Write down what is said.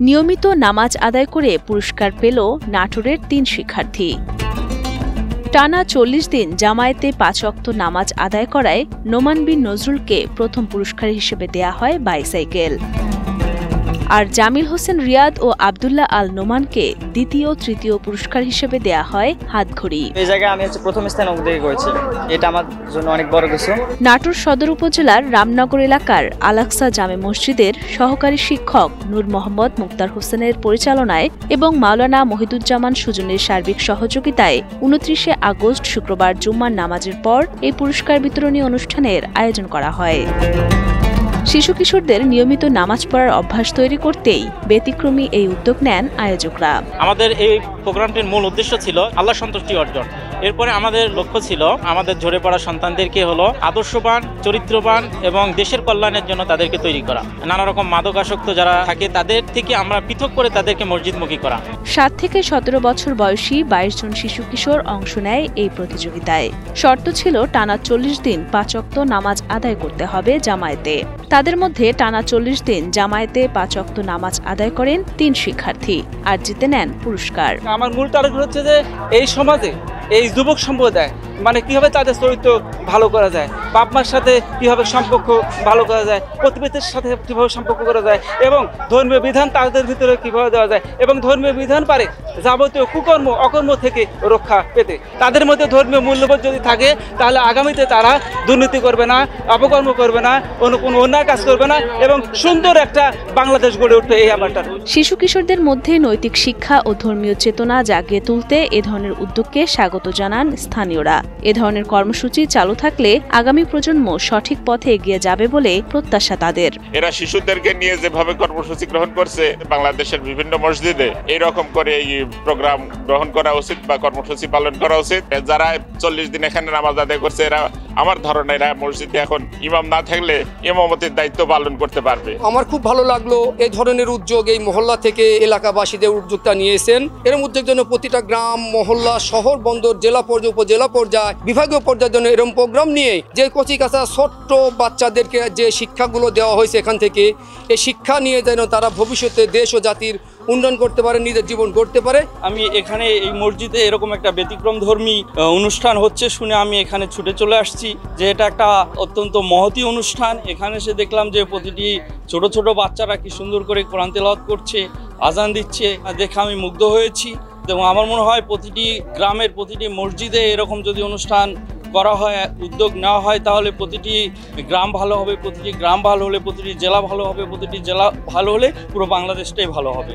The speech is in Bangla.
নিয়মিত নামাজ আদায় করে পুরস্কার পেল নাটোরের ৩ শিক্ষার্থী। টানা ৪০ দিন জামায়াতে ৫ ওয়াক্ত নামাজ আদায় করায় নোমান বিন নজরুলকে প্রথম পুরস্কার হিসেবে দেয়া হয় বাইসাইকেল। আর জামিল হোসেন রিয়াদ ও আব্দুল্লাহ আল নোমানকে দ্বিতীয় তৃতীয় পুরস্কার হিসেবে দেয়া হয় হাতঘড়ি। এই জায়গায় আমি প্রথম স্থান অধিকার করেছি, এটা আমার জন্য অনেক বড় কিছু। নাটোর সদর উপজেলার রামনগর এলাকার আল-আকসা জামে মসজিদের সহকারী শিক্ষক নূর মোহাম্মদ মুক্তার হোসেনের পরিচালনায় এবং মাওলানা মহিদুজ্জামান সুজনের সার্বিক সহযোগিতায় ২৯শে আগস্ট শুক্রবার জুম্মার নামাজের পর এই পুরস্কার বিতরণী অনুষ্ঠানের আয়োজন করা হয়। শিশু কিশোরদের নিয়মিত নামাজ পড়ার অভ্যাস তৈরি করতেই ব্যতিক্রমী এই উদ্যোগ নেন আয়োজকরা। আমাদের এই প্রোগ্রামটির মূল উদ্দেশ্য ছিল আল্লাহ সন্তুষ্টি অর্জন। এরপরে আমাদের লক্ষ্য ছিল আমাদের ঝরে পড়া সন্তানদেরকে আদর্শবান, চরিত্রবান এবং দেশের কল্যাণের জন্য তাদেরকে তৈরি করা। নানা রকম মাদকাসক্ত যারা থাকে তাদের থেকে আমরা পৃথক করে তাদেরকে মসজিদমুখী করা। ৭ থেকে ১৭ বছর বয়সী ২২ জন শিশু কিশোর অংশ নেয় এই প্রতিযোগিতায়। শর্ত ছিল টানা ৪০ দিন ৫ ওয়াক্ত নামাজ আদায় করতে হবে জামায়াতে। তাদের মধ্যে টানা ৪০ দিন জামায়াতে ৫ ওয়াক্ত নামাজ আদায় করেন ৩ শিক্ষার্থী আর জিতে নেন পুরস্কার। আমার মূল টার্গেট হচ্ছে যে এই সমাজে এই যুবক সম্প্রদায় কিভাবে তাদের চরিত্র ভালো করা যায়, বাপ মার সাথে কিভাবে সম্পর্ক ভালো করা যায়, প্রতিবেশীর সাথে কিভাবে সম্পর্ক করা যায় এবং ধর্মীয় বিধান তাদের ভিতরে কিভাবে দেওয়া যায় এবং ধর্মীয় বিধান পারে যাবতীয় কুকর্ম অকর্ম থেকে রক্ষা পেতে। তাদের মধ্যে ধর্মীয় মূল্যবোধ যদি থাকে তাহলে আগামীতে তারা দুর্নীতি করবে না, অপকর্ম করবে না, কোনো অন্যায় কাজ করবে না এবং সুন্দর একটা বাংলাদেশ গড়ে উঠবে। এই আমারটা শিশু কিশোরদের মধ্যে নৈতিক শিক্ষা ও ধর্মীয় চেতনা জাগিয়ে তুলতে এ ধরনের উদ্যোগকে স্বাগত জানান স্থানীয়রা। এ ধরনের কর্মসূচি চালু থাকলে আগামী প্রজন্ম সঠিক পথে এগিয়ে যাবে বলে প্রত্যাশা তাদের। এরা শিশুদেরকে নিয়ে যেভাবে কর্মসূচি গ্রহণ করছে, বাংলাদেশের বিভিন্ন মসজিদে এইরকম করে এই প্রোগ্রাম গ্রহণ করা উচিত বা কর্মসূচি পালন করা উচিত। যারা ৪০ দিন এখানে নামাজ আদায় করছে এরা আমার ধারণা এরা মসজিদে এখন ইমাম না থাকলে ইমামতির দায়িত্ব পালন করতে পারবে। আমার খুব ভালো লাগলো এই ধরনের উদ্যোগ এই মহল্লা থেকে এলাকাবাসীদের উদ্যোগটা নিয়েছেন। এর উদ্যোগ জন্য প্রতিটা গ্রাম, মহল্লা, শহর, বন্দর, জেলা পর্যায়ে, উপজেলা পর্যায়ে, বিভাগীয় পর্যায়ের জন্য এরকম প্রোগ্রাম নিয়ে যে কচিকাঁচা ছোট্ট বাচ্চাদেরকে যে শিক্ষাগুলো দেওয়া হয়েছে এখান থেকে, এই শিক্ষা নিয়ে যেন তারা ভবিষ্যতে দেশ ও জাতির উন্নয়ন করতে পারে, নিজের জীবন গড়তে পারে। আমি এখানে এই মসজিদে এরকম একটা ব্যতিক্রম ধর্মী অনুষ্ঠান হচ্ছে শুনে আমি এখানে ছুটে চলে আসছি যে এটা একটা অত্যন্ত মহতী অনুষ্ঠান। এখানে এসে দেখলাম যে প্রতিটি ছোট ছোট বাচ্চারা কি সুন্দর করে কোরআন তেলাওয়াত করছে, আজান দিচ্ছে, দেখে আমি মুগ্ধ হয়েছি। এবং আমার মনে হয় প্রতিটি গ্রামের প্রতিটি মসজিদে এরকম যদি অনুষ্ঠান করা হয়, উদ্যোগ নেওয়া হয়, তাহলে প্রতিটি গ্রাম ভালো হবে, প্রতিটি গ্রাম ভালো হলে প্রতিটি জেলা ভালো হবে, প্রতিটি জেলা ভালো হলে পুরো বাংলাদেশটাই ভালো হবে।